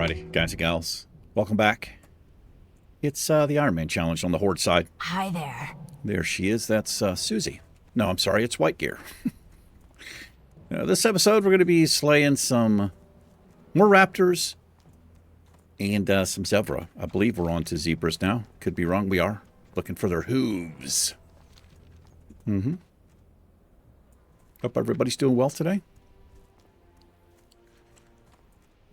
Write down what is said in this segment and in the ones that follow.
Alrighty, guys and gals, welcome back. It's the Ironman challenge on the Horde side. Hi there. There she is. That's Susie. No, I'm sorry, it's White Gear. This episode, we're going to be slaying some more raptors and some zebra. I believe we're on to zebras now. Could be wrong. We are. Looking for their hooves. Hope everybody's doing well today.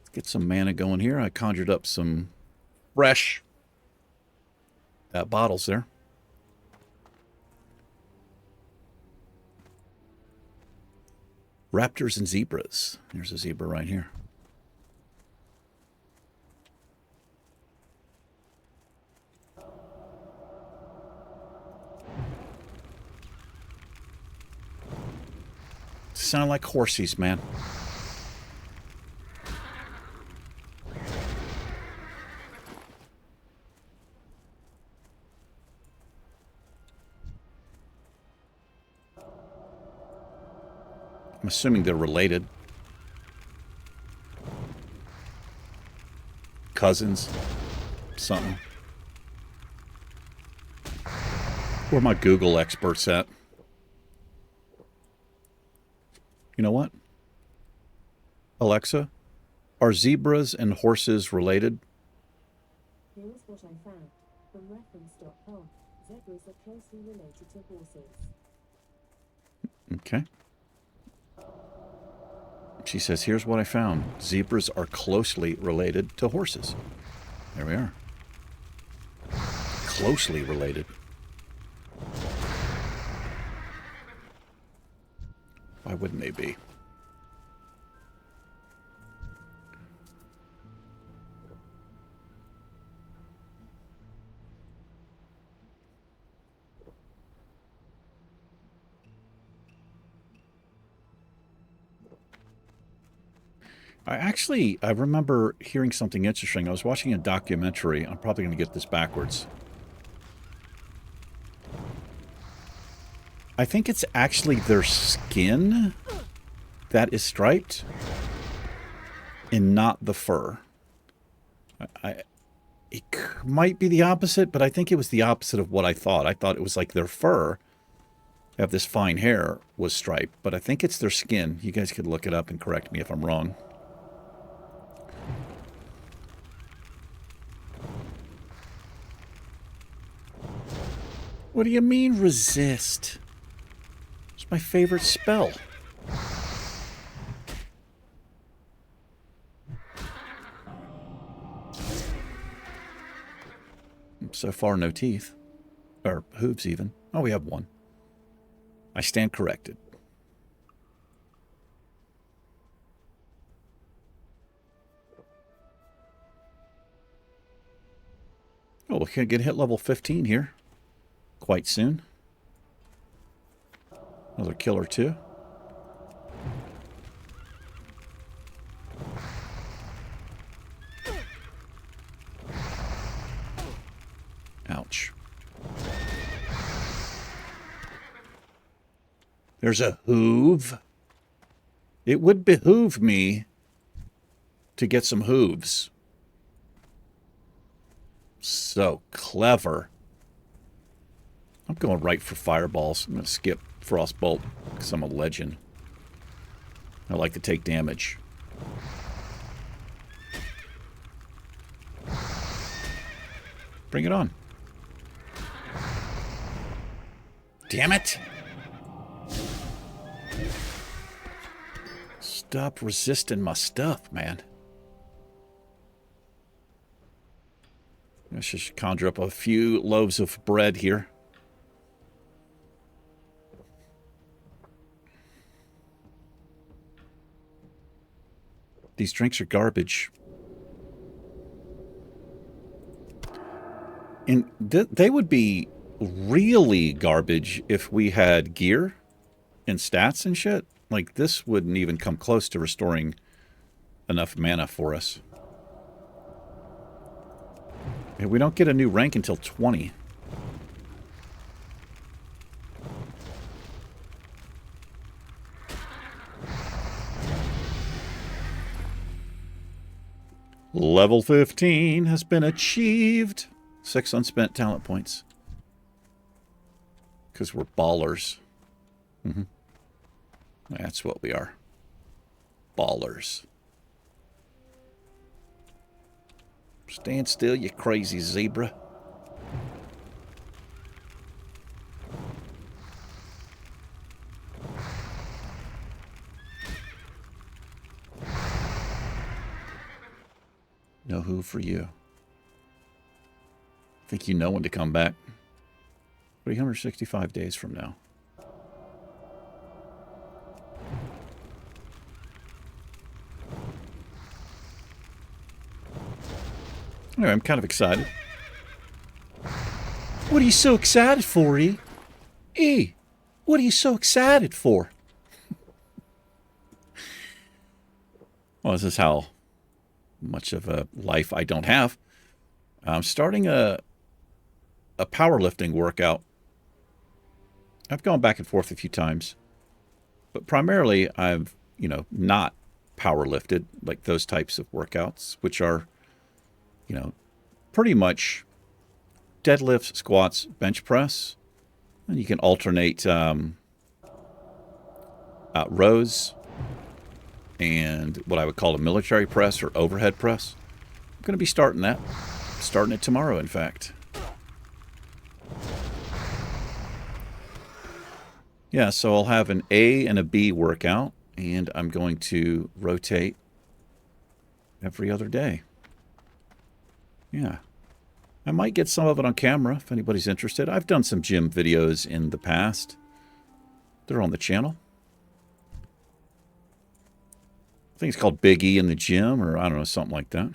Let's get some mana going here. I conjured up some fresh bottles there. Raptors and zebras. There's a zebra right here. Sound like horsies, man. I'm assuming they're related. Cousins. Something. Where are my Google experts at? You know what? Alexa, are zebras and horses related? Here is what I found. From reference.com, zebras are closely related to horses. Okay. She says, here's what I found. Zebras are closely related to horses. There we are. Closely related. Why wouldn't they be? I remember hearing something interesting. I was watching a documentary. I'm probably going to get this backwards. I think it's actually their skin that is striped and not the fur. It might be the opposite, but I think it was the opposite of what I thought. I thought it was like their fur, have this fine hair, was striped, but I think it's their skin. You guys could look it up and correct me if I'm wrong. What do you mean resist? It's my favorite spell. So far, no teeth. Or hooves, even. Oh, we have one. I stand corrected. Oh, we can get hit level 15 here. Quite soon. Another killer too. Ouch. There's a hoof. It would behoove me to get some hooves. So clever. I'm going right for fireballs. I'm going to skip frostbolt because I'm a legend. I like to take damage. Bring it on. Damn it! Stop resisting my stuff, man. Let's just conjure up a few loaves of bread here. These drinks are garbage. And they would be really garbage if we had gear and stats and shit. Like, this wouldn't even come close to restoring enough mana for us. And we don't get a new rank until 20. Level 15 has been achieved. 6 unspent talent points. Because we're ballers. That's what we are. Ballers. Stand still, you crazy zebra. No who for you. I think you know when to come back. 365 days from now. Anyway, I'm kind of excited. What are you so excited for, E? E, what are you so excited for? Well, this is how much of a life I don't have. I'm starting a powerlifting workout. I've gone back and forth a few times, but primarily I've, not powerlifted, like those types of workouts, which are, pretty much deadlifts, squats, bench press, and you can alternate rows and what I would call a military press or overhead press. I'm going to be starting that. Starting it tomorrow, in fact. Yeah, so I'll have an A and a B workout, and I'm going to rotate every other day. Yeah. I might get some of it on camera if anybody's interested. I've done some gym videos in the past. They're on the channel. I think it's called Big E in the Gym, or I don't know, something like that.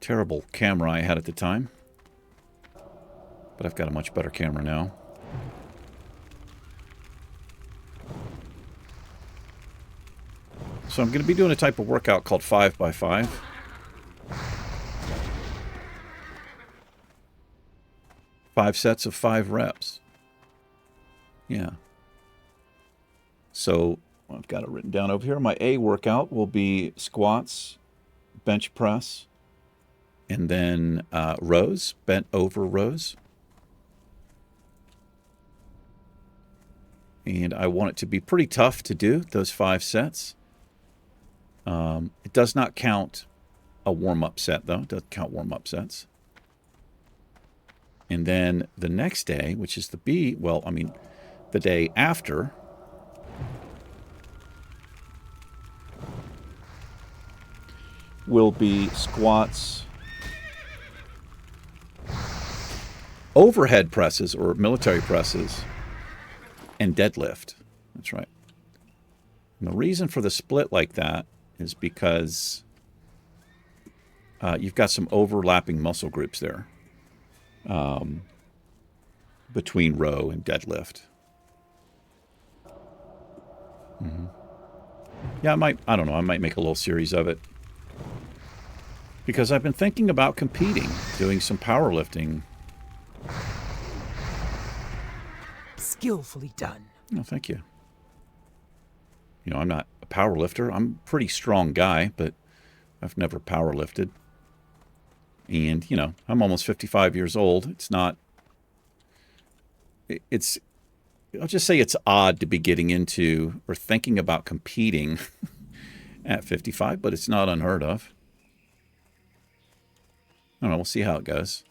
Terrible camera I had at the time. But I've got a much better camera now. So I'm going to be doing a type of workout called 5x5. 5 sets of 5 reps. Yeah. So I've got it written down over here. My A workout will be squats, bench press, and then rows, bent over rows. And I want it to be pretty tough to do, those 5 sets. It does not count a warm-up set, though. It doesn't count warm-up sets. And then the next day, which is the B, the day after, will be squats, overhead presses or military presses, and deadlift. That's right. And the reason for the split like that is because you've got some overlapping muscle groups there between row and deadlift. Yeah, I don't know, I might make a little series of it. Because I've been thinking about competing, doing some powerlifting. Skillfully done. Oh, thank you. I'm not a power lifter. I'm a pretty strong guy, but I've never power lifted. And, I'm almost 55 years old. I'll just say it's odd to be getting into or thinking about competing at 55, but it's not unheard of. I don't know, we'll see how it goes.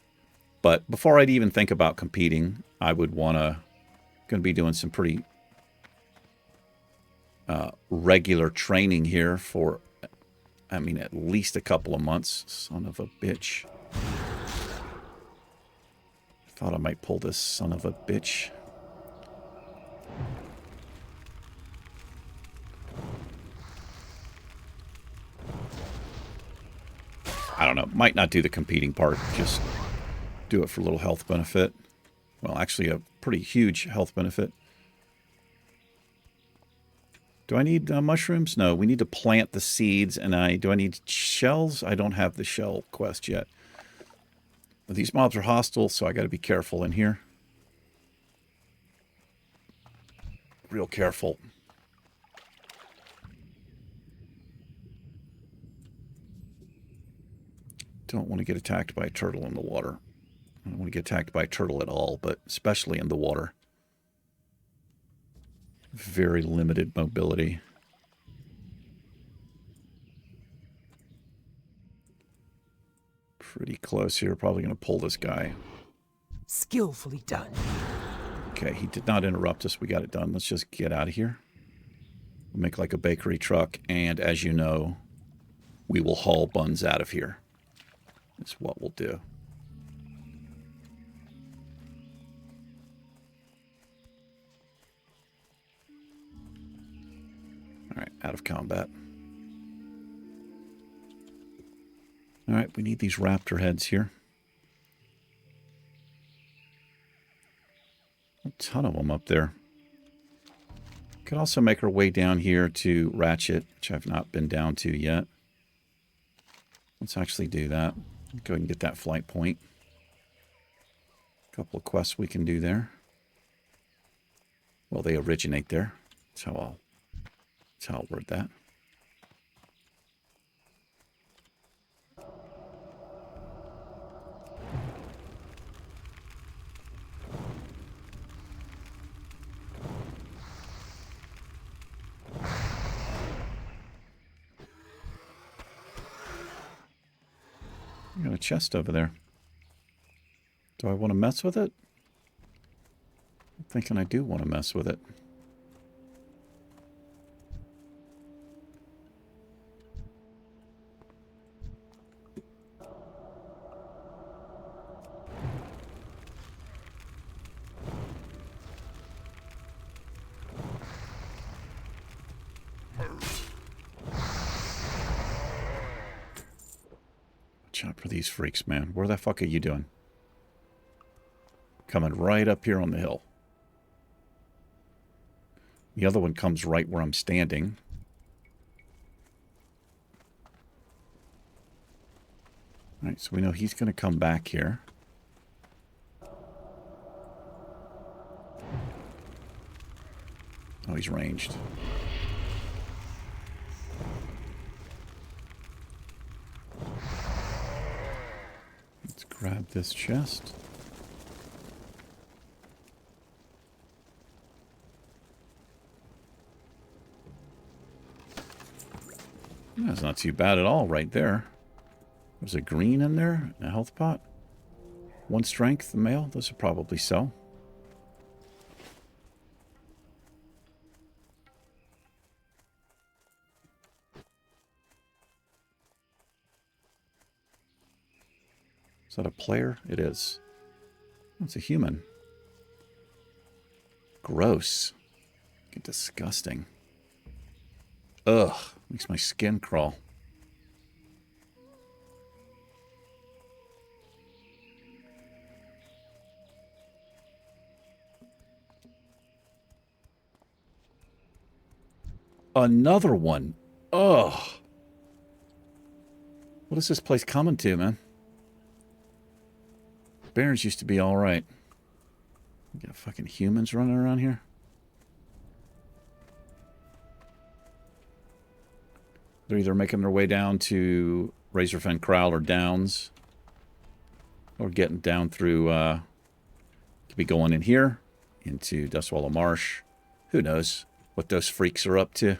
But before I'd even think about competing, I would going to be doing some pretty regular training here for, at least a couple of months. Son of a bitch. Thought I might pull this son of a bitch. I don't know. Might not do the competing part. Just do it for a little health benefit. Well, actually a pretty huge health benefit. Do I need mushrooms? No, we need to plant the seeds. And do I need shells? I don't have the shell quest yet. But these mobs are hostile, so I got to be careful in here. Real careful. don't want to get attacked by a turtle in the water. I don't want to get attacked by a turtle at all, but especially in the water. Very limited mobility. Pretty close here. Probably going to pull this guy. Skillfully done. Okay, he did not interrupt us. We got it done. Let's just get out of here. We'll make like a bakery truck, and as you know, we will haul buns out of here. That's what we'll do. All right, out of combat. All right, we need these raptor heads here. A ton of them up there. Could also make our way down here to Ratchet, which I've not been down to yet. Let's actually do that. Go ahead and get that flight point. A couple of quests we can do there. Well, they originate there. That's how I'll word that. Got a chest over there. Do I want to mess with it? I'm thinking I do want to mess with it. Watch out for these freaks, man. Where the fuck are you doing? Coming right up here on the hill. The other one comes right where I'm standing. Alright, so we know he's going to come back here. Oh, he's ranged. Let's grab this chest. That's not too bad at all right there. There's a green in there, a health pot. 1 strength, the male. Those will probably sell. Is that a player? It is. It's a human. Gross. Get disgusting. Ugh. Makes my skin crawl. Another one. Ugh. What is this place coming to, man? Bears used to be alright. You got fucking humans running around here. They're either making their way down to Razorfen Kraal or Downs, or getting down through, could be going in here, into Dustwallow Marsh. Who knows what those freaks are up to.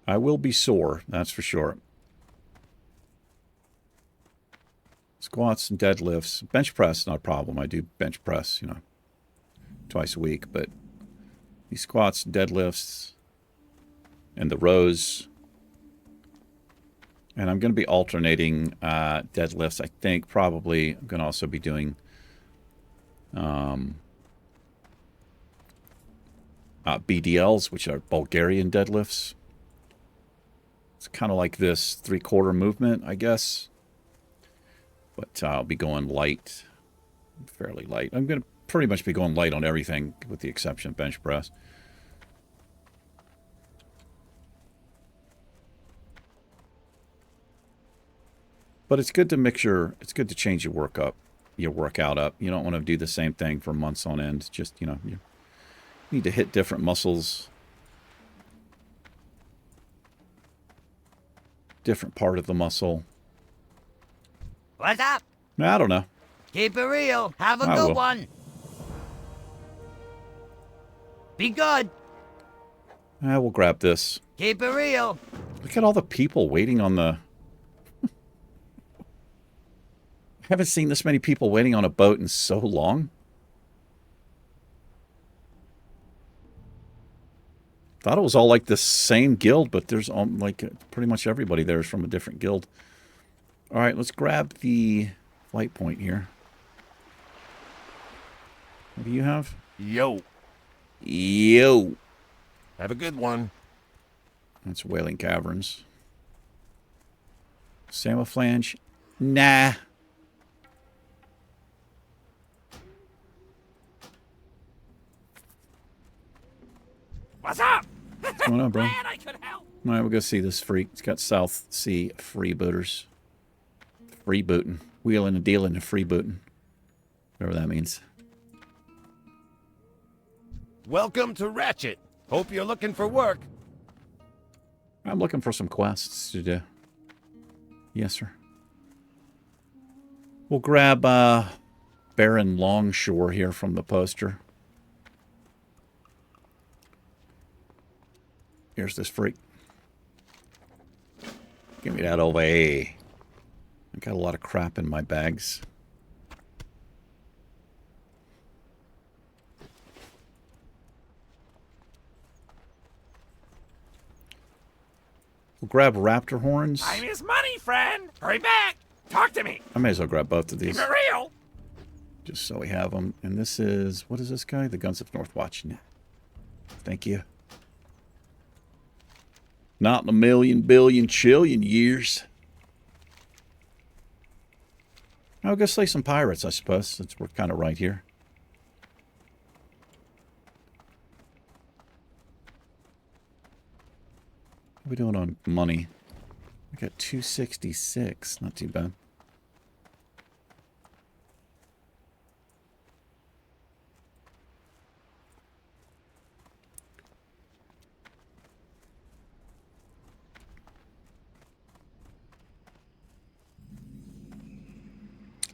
I will be sore, that's for sure. Squats and deadlifts. Bench press, not a problem. I do bench press, you know, twice a week. But these squats and deadlifts and the rows. And I'm going to be alternating deadlifts. I think probably I'm going to also be doing BDLs, which are Bulgarian deadlifts. It's kind of like this 3/4 movement, I guess. But I'll be going light, fairly light. I'm going to pretty much be going light on everything with the exception of bench press. But it's good to it's good to change your workout up. You don't want to do the same thing for months on end. Just, you need to hit different muscles. Different part of the muscle. What's up? I don't know. Keep it real. Have a I good will. one. Be good. We'll grab this. Keep it real. Look at all the people waiting on the... I haven't seen this many people waiting on a boat in so long. Thought it was all like the same guild, but there's like pretty much everybody there is from a different guild. All right, let's grab the flight point here. What do you have? Yo. Yo. Have a good one. That's Wailing Caverns. Samoflange? Nah. What's up? What's going on, bro? Man, I could help. All right, we'll go see this freak. It's got South Sea freebooters. Freebooting. Wheeling and dealing and freebooting. Whatever that means. Welcome to Ratchet. Hope you're looking for work. I'm looking for some quests to do. Yes, sir. We'll grab Baron Longshore here from the poster. Here's this freak. Give me that away. I got a lot of crap in my bags. We'll grab raptor horns. Time is money, friend. Hurry back. Talk to me. I may as well grab both of these. Keep it real. Just so we have them. And this is... What is this guy? The Guns of Northwatch. Thank you. Not in a million, billion, trillion years. I'll go slay some pirates, I suppose, since we're kind of right here. What are we doing on money? I got 266. Not too bad.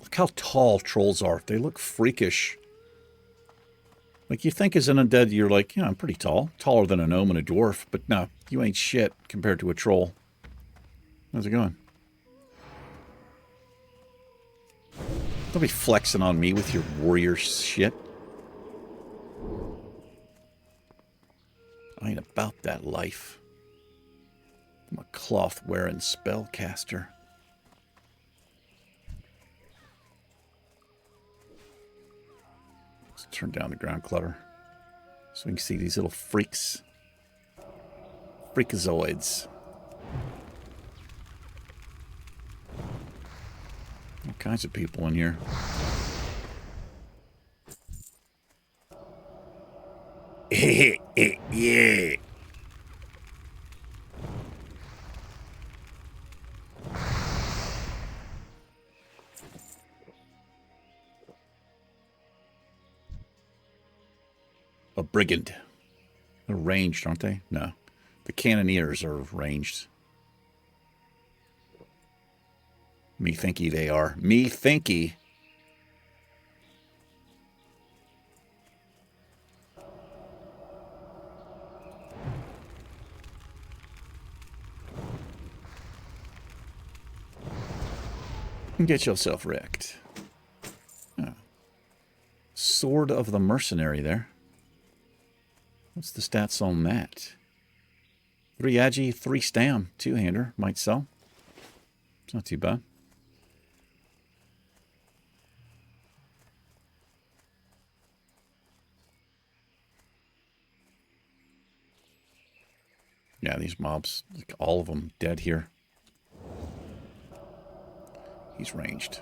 Look how tall trolls are. They look freakish. Like, you think as an undead, you're like, yeah, I'm pretty tall. Taller than a gnome and a dwarf. But no, you ain't shit compared to a troll. How's it going? Don't be flexing on me with your warrior shit. I ain't about that life. I'm a cloth-wearing spellcaster. Let's turn down the ground clutter so we can see these little freaks. Freakazoids. All kinds of people in here. Yeah. A brigand. They're ranged, aren't they? No. The cannoneers are ranged. Me thinky they are. Me thinky. Get yourself wrecked. Oh. Sword of the Mercenary there. What's the stats on that? 3 agi, 3 stam. 2-hander. Might sell. It's not too bad. Yeah, these mobs, like all of them dead here. He's ranged.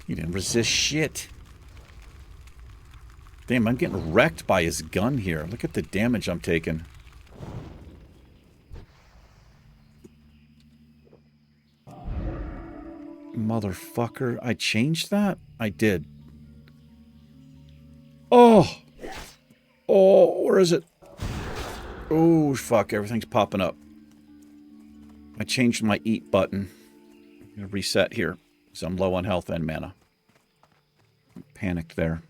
He didn't resist shit. Damn, I'm getting wrecked by his gun here. Look at the damage I'm taking. Motherfucker. I changed that? I did. Oh! Oh, where is it? Oh, fuck. Everything's popping up. I changed my eat button. I'm going to reset here because I'm low on health and mana. Panicked there.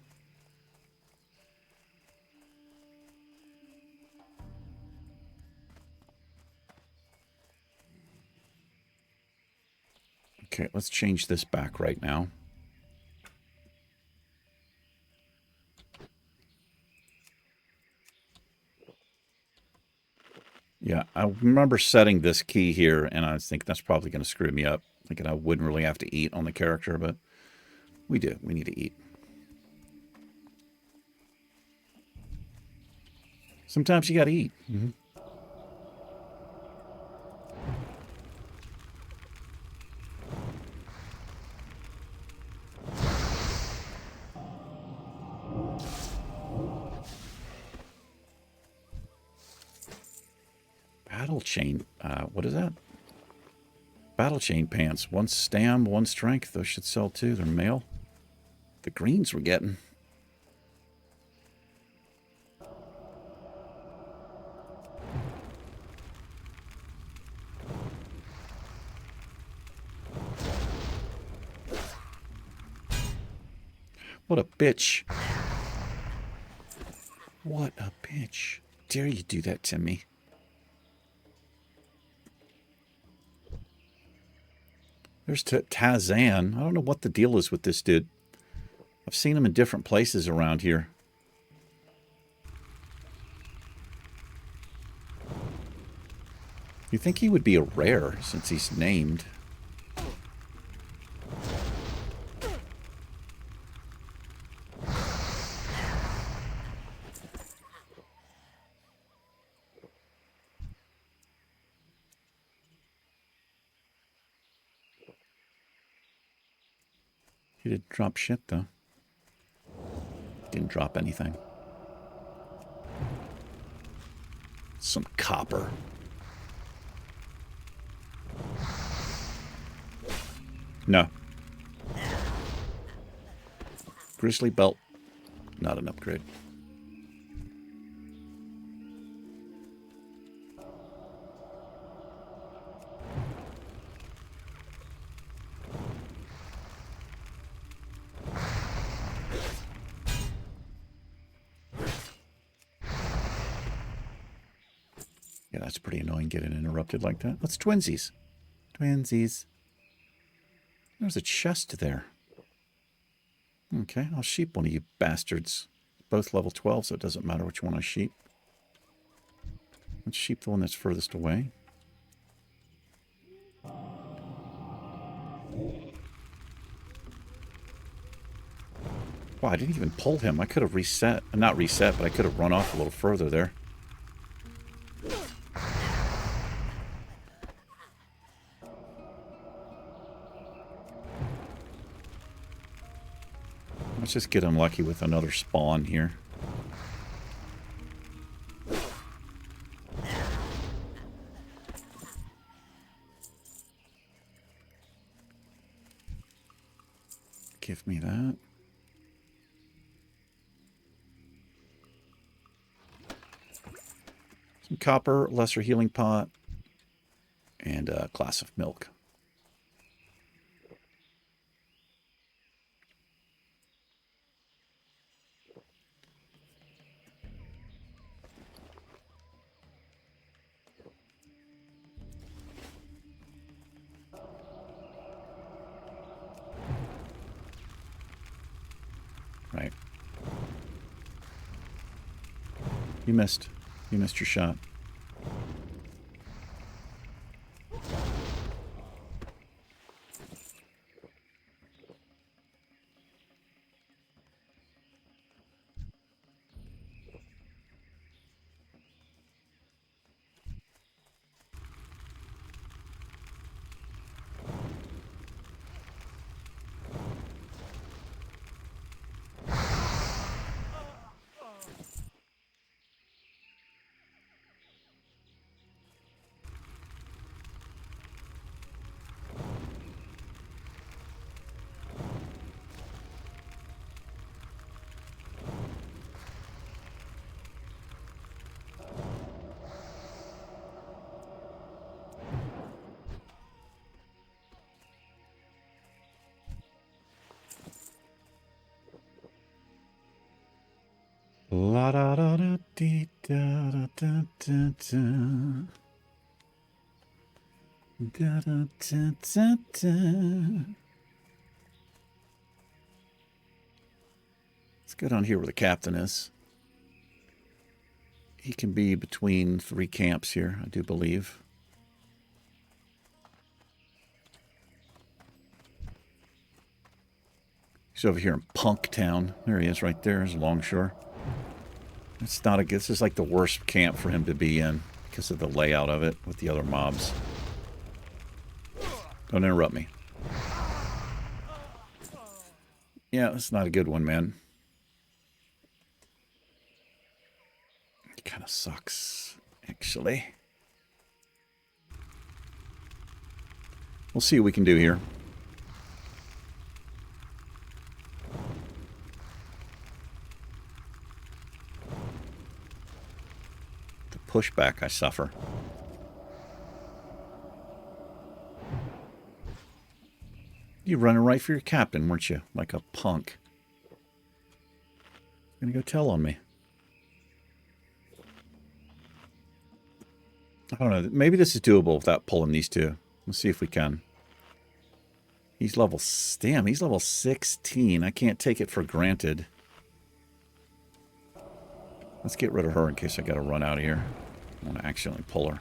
Okay, let's change this back right now. Yeah, I remember setting this key here, and I think that's probably going to screw me up. Thinking I wouldn't really have to eat on the character, but we do. We need to eat. Sometimes you got to eat. Mm-hmm. Battle chain. What is that? Battle chain pants. One stam, one strength. Those should sell too. They're male. The greens we're getting. What a bitch. What a bitch. Dare you do that to me? There's Tazan. I don't know what the deal is with this dude. I've seen him in different places around here. You think he would be a rare since he's named? He didn't drop shit, though. Didn't drop anything. Some copper. No. Grizzly belt. Not an upgrade. Yeah, that's pretty annoying getting interrupted like that. Let's twinsies. Twinsies. There's a chest there. Okay, I'll sheep one of you bastards. Both level 12, so it doesn't matter which one I sheep. Let's sheep the one that's furthest away. Wow, I didn't even pull him. I could have reset. Not reset, but I could have run off a little further there. Let's just get unlucky with another spawn here. Give me that. Some copper, lesser healing pot, and a glass of milk. Right. You missed. You missed your shot. da da da dee, da da da da da. Da da da da da. Let's go down here where the captain is. He can be between 3 camps here, I do believe. He's over here in Punk Town. There he is right there, is Longshore. It's not a good, this is like the worst camp for him to be in because of the layout of it with the other mobs. Don't interrupt me. Yeah, it's not a good one, man. It kind of sucks, actually. We'll see what we can do here. The pushback I suffer. You running right for your captain, weren't you? Like a punk. Gonna go tell on me. I don't know. Maybe this is doable without pulling these two. Let's see if we can. He's level... Damn, he's level 16. I can't take it for granted. Let's get rid of her in case I gotta run out of here. I want to accidentally pull her.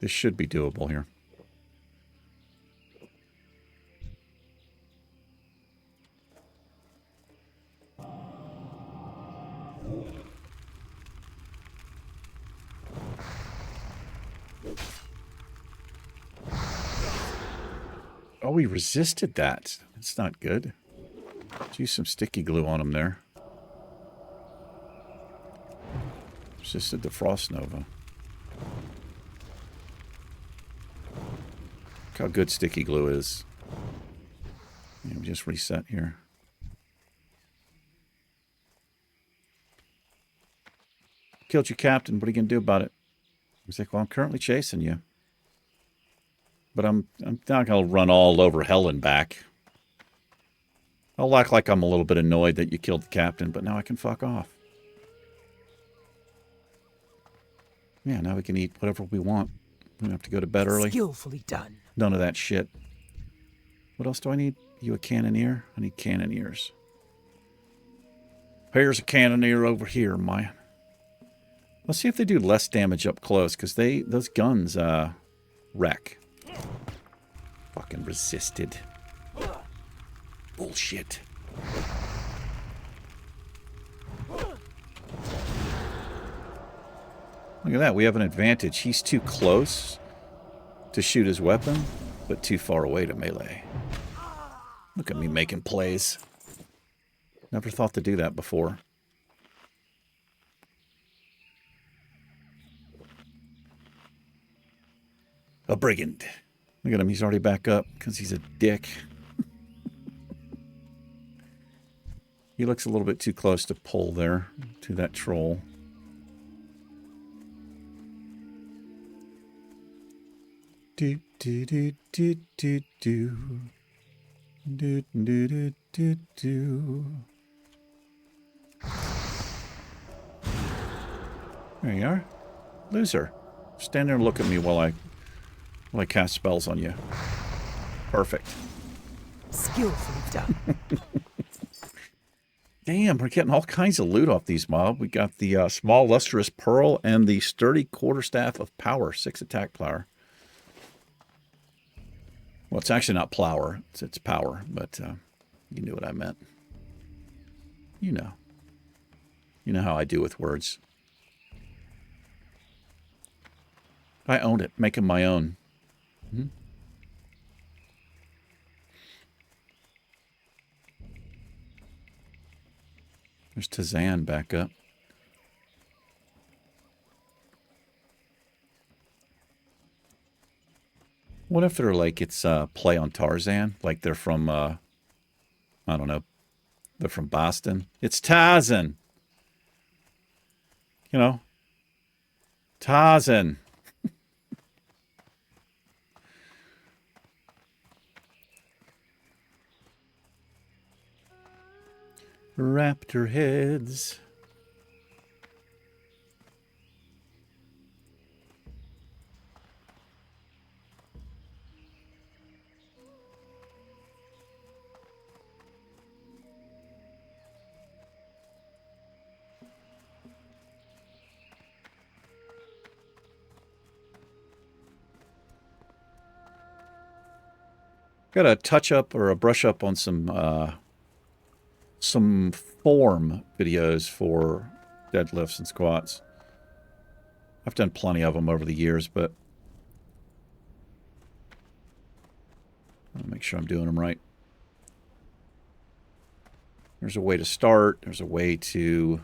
This should be doable here. Oh, he resisted that. That's not good. Let's use some sticky glue on him there. Resisted the Frost Nova. Look how good sticky glue is. Let me just reset here. Killed your captain. What are you going to do about it? He's like, well, I'm currently chasing you. But I'm not going to run all over hell and back. I'll act like I'm a little bit annoyed that you killed the captain, but now I can fuck off. Yeah, now we can eat whatever we want. We don't have to go to bed early. Skillfully done. None of that shit. What else do I need? You a cannoneer? I need cannoneers. Here's a cannoneer over here, man. Let's see if they do less damage up close, because those guns wreck. Fucking resisted. Bullshit. Look at that. We have an advantage. He's too close to shoot his weapon, but too far away to melee. Look at me making plays. Never thought to do that before. A brigand. Look at him. He's already back up because he's a dick. He looks a little bit too close to pull there to that troll. Do do do do do do do do do do do. There you are, loser. Stand there and look at me while I cast spells on you. Perfect. Skillfully done. Damn, we're getting all kinds of loot off these mobs. We got the small lustrous pearl and the sturdy quarterstaff of power, 6 attack power. Well, it's actually not plower, it's power, but you knew what I meant. You know. You know how I do with words. I own it, make them my own. Mm-hmm. There's Tazan back up. What if they're like, it's play on Tarzan? Like they're from, I don't know, they're from Boston. It's Tarzan! You know, Tarzan. Raptor heads. Got a touch up or a brush up on some form videos for deadlifts and squats. I've done plenty of them over the years, but I'll make sure I'm doing them right. There's a way to start. There's a way to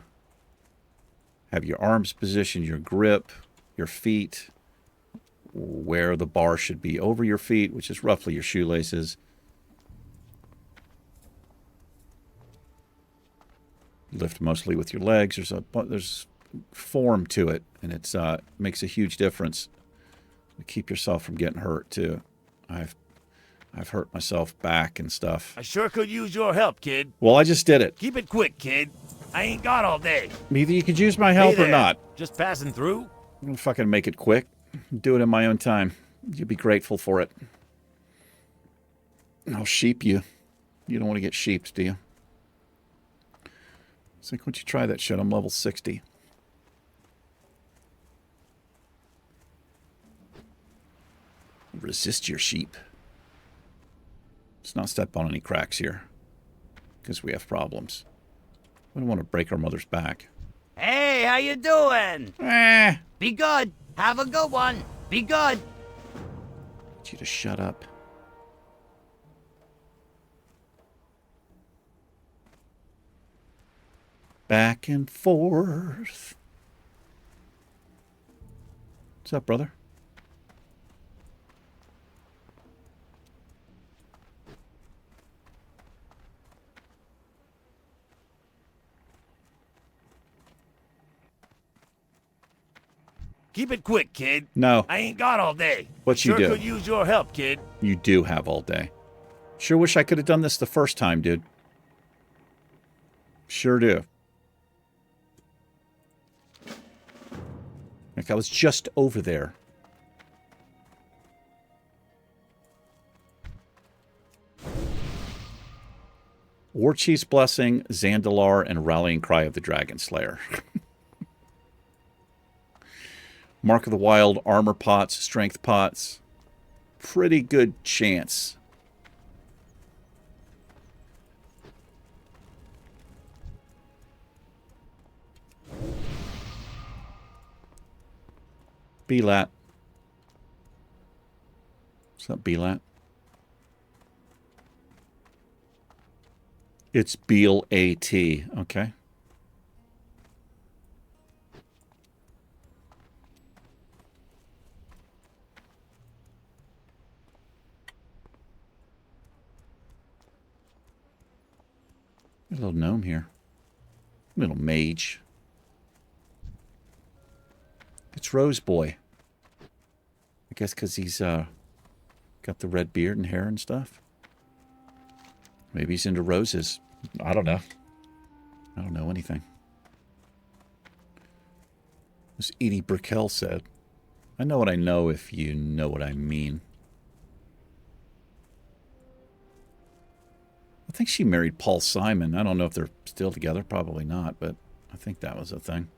have your arms positioned, your grip, your feet, where the bar should be over your feet, which is roughly your shoelaces. Lift mostly with your legs. There's form to it, and it's makes a huge difference to keep yourself from getting hurt too. I've hurt myself back and stuff. I sure could use your help, kid. Well, I just did it. Keep it quick, kid. I ain't got all day. Either you could use my help Hey or there. not. Just passing through? I'm gonna fucking make it quick. Do it in my own time. You'll be grateful for it. I'll sheep you. You don't want to get sheeped, do you? It's like, why don't you try that shit? I'm level 60. Resist your sheep. Let's not step on any cracks here, because we have problems. We don't want to break our mother's back. Hey, how you doing? Be good. Have a good one. Be good. Get you to shut up. Back and forth. What's up, brother? Keep it quick, kid. No. I ain't got all day. What you sure do? Could use your help, kid. You do have all day. Sure wish I could have done this the first time, dude. Sure do. Like I was just over there. Warchief's Blessing, Zandalar, and Rallying Cry of the Dragon Slayer. Mark of the Wild, armor pots, strength pots. Pretty good chance. B-lat. What's up, B-lat? It's B-L-A-T. Okay. A little gnome here. Little mage. It's Rose Boy. I guess because he's got the red beard and hair and stuff. Maybe he's into roses. I don't know. I don't know anything. As Edie Brickell said, I know what I know if you know what I mean. I think she married Paul Simon. I don't know if they're still together. Probably not, but I think that was a thing.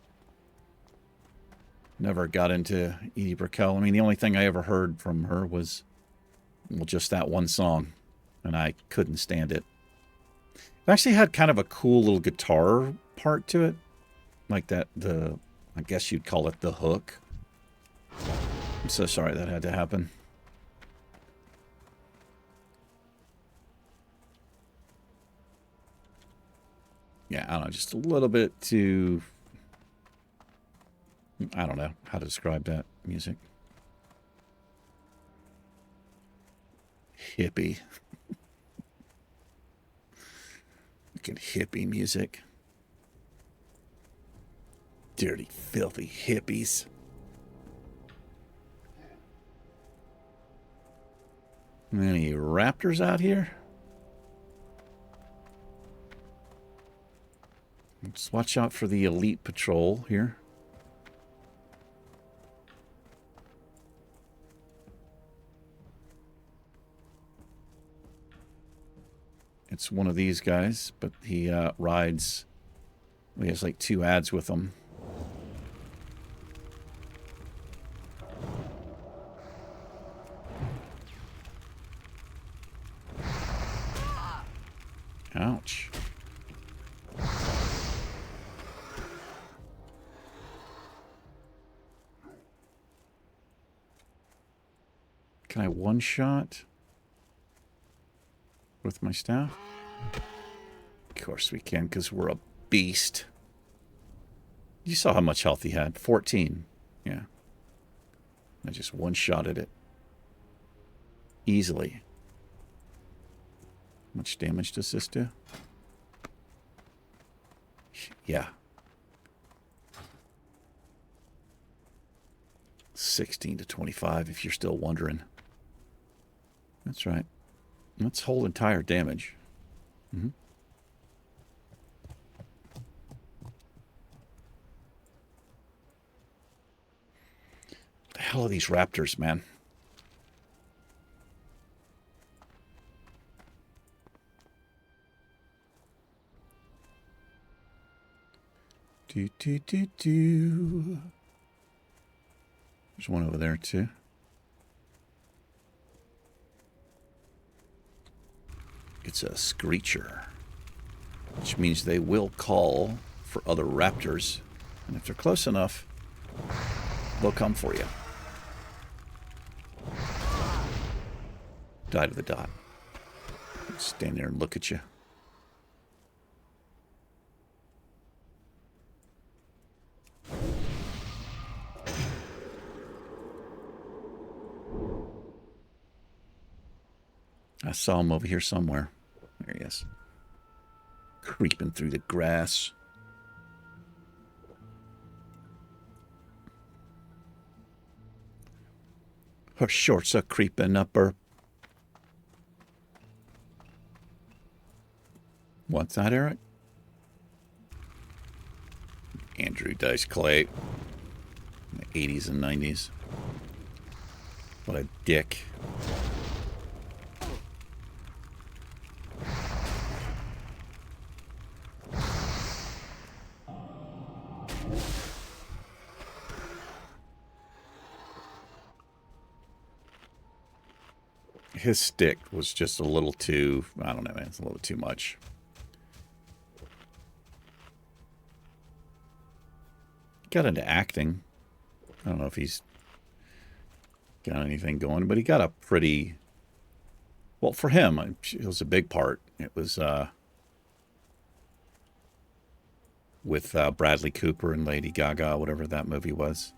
Never got into Edie Brickell. I mean, the only thing I ever heard from her was, well, just that one song, and I couldn't stand it. It actually had kind of a cool little guitar part to it, like that, I guess you'd call it the hook. I'm so sorry that had to happen. Yeah, I don't know, just a little bit too... I don't know how to describe that music. Hippie. Fucking hippie music. Dirty, filthy hippies. Any raptors out here? Let's watch out for the elite patrol here. It's one of these guys, but he rides. He has like 2 ads with him. Ouch. Can I one-shot with my staff? Of course we can, because we're a beast. You saw how much health he had. 14. Yeah. I just one-shotted it. Easily. How much damage does this do? Yeah. 16 to 25, if you're still wondering. That's right. Let's hold entire damage. Mm-hmm. The hell are these raptors, man? Do. There's one over there, too. It's a screecher, which means they will call for other raptors. And if they're close enough, they'll come for you. Die to the dot. Stand there and look at you. I saw him over here somewhere. There he is. Creeping through the grass. Her shorts are creeping up her. What's that, Eric? Andrew Dice Clay. In the 80s and 90s. What a dick. His stick was just a little too, I don't know, man, it's a little too much. Got into acting. I don't know if he's got anything going, but he got a pretty, well, for him, it was a big part. It was with Bradley Cooper and Lady Gaga, whatever that movie was.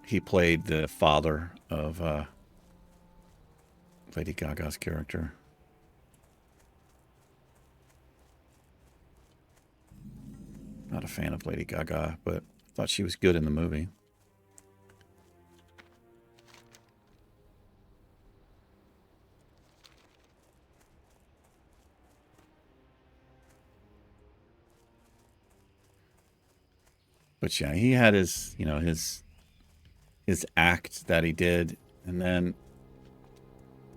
He played the father of Lady Gaga's character. Not a fan of Lady Gaga, but thought she was good in the movie. But yeah, he had his, you know, his act that he did, and then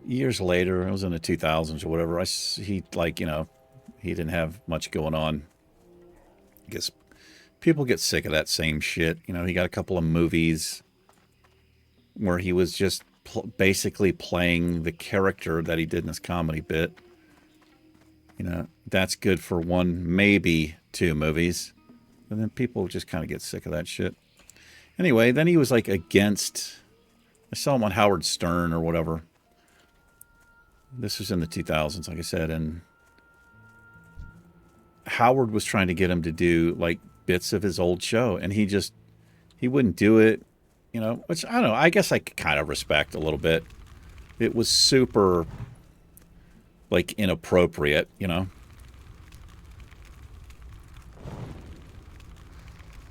years later, it was in the 2000s or whatever, he, like, you know, he didn't have much going on. I guess people get sick of that same shit. You know, he got a couple of movies where he was just basically playing the character that he did in this comedy bit. You know, that's good for 1, maybe 2 movies. And then people just kind of get sick of that shit. Anyway, then he was like against, I saw him on Howard Stern or whatever. This was in the 2000s, like I said, and Howard was trying to get him to do like bits of his old show, and he wouldn't do it, you know, which I don't know, I guess I could kind of respect a little bit. It was super like inappropriate, you know.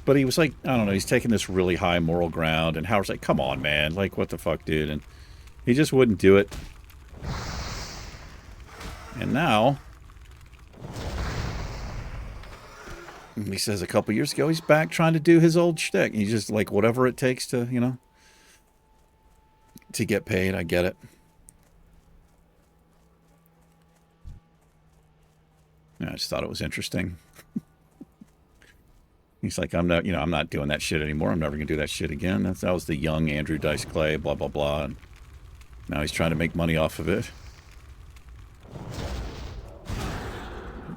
But he was like, I don't know, he's taking this really high moral ground, and Howard's like, come on, man. Like, what the fuck, dude? And he just wouldn't do it. And now, he says a couple years ago, he's back trying to do his old shtick. He's just like, whatever it takes to, you know, to get paid. I get it. I just thought it was interesting. He's like, I'm not doing that shit anymore. I'm never going to do that shit again. That was the young Andrew Dice Clay, blah, blah, blah. And now he's trying to make money off of it.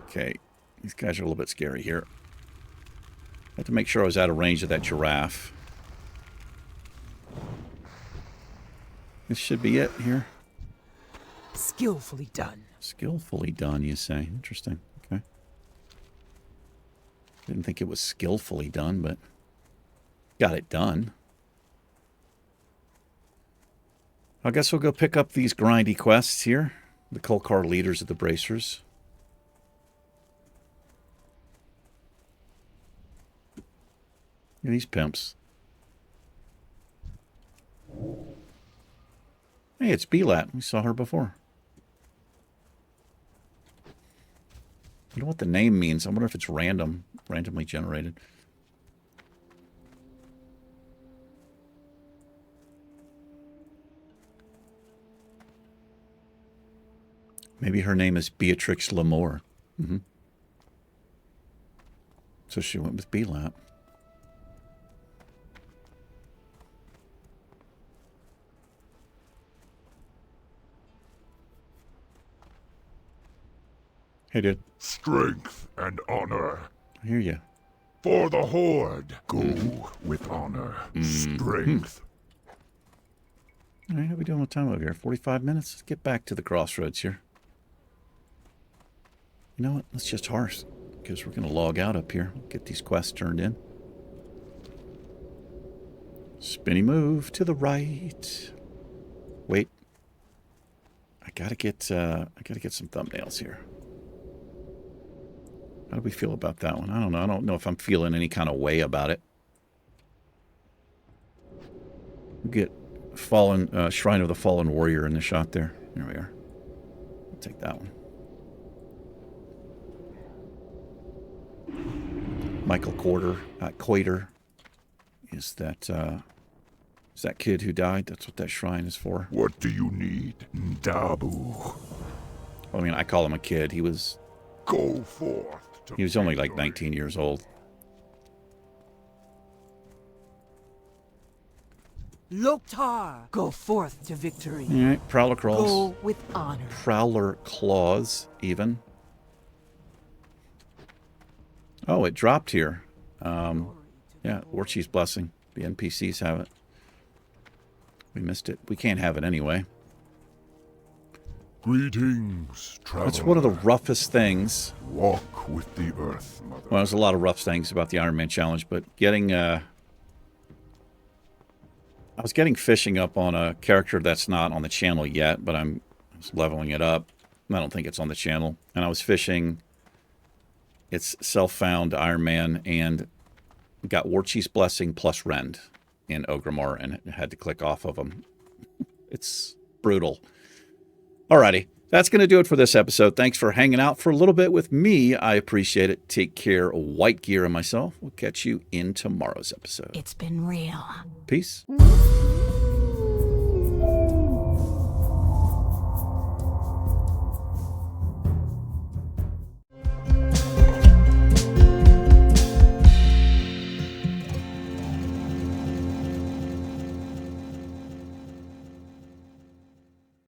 Okay. These guys are a little bit scary here. I had to make sure I was out of range of that giraffe. This should be it here. Skillfully done. Skillfully done, you say. Interesting. Okay. Didn't think it was skillfully done, but got it done. I guess we'll go pick up these grindy quests here. The Kolkar leaders of the Bracers. Look at these pimps. Hey, it's Belat. We saw her before. I don't know what the name means. I wonder if it's randomly generated. Maybe her name is Beatrix Lamore. Mm-hmm. So she went with Belat. Hey, dude. Strength and honor. I hear you. For the Horde, go with honor. Strength. All right, how we doing with time over here? 45 minutes? Let's get back to the crossroads here. You know what? Let's just horse, because we're going to log out up here. Get these quests turned in. Spinny move to the right. Wait. I gotta get some thumbnails here. How do we feel about that one? I don't know. I don't know if I'm feeling any kind of way about it. We get fallen Shrine of the Fallen Warrior in the shot there. There we are. I'll take that one. Michael Coiter is that kid who died. That's what that shrine is for. What do you need, Dabu? I mean, I call him a kid. He was Go forth. He was only like 19 years old. Loktar, go forth to victory. All right, Prowler Claws. Go with honor. Prowler Claws, even. Oh, it dropped here. Yeah, Orchi's Blessing. The NPCs have it. We missed it. We can't have it anyway. Greetings, traveler. That's one of the roughest things. Walk with the earth, mother. Well, there's a lot of rough things about the Ironman challenge, but getting I was getting fishing up on a character that's not on the channel yet, but I was leveling it up. I don't think it's on the channel. And I was fishing. It's self-found Ironman and got Orchi's Blessing plus Rend in Ogrimmar and had to click off of them. It's brutal. Alrighty, that's going to do it for this episode. Thanks for hanging out for a little bit with me. I appreciate it. Take care, White Gear and myself. We'll catch you in tomorrow's episode. It's been real. Peace. Mm-hmm.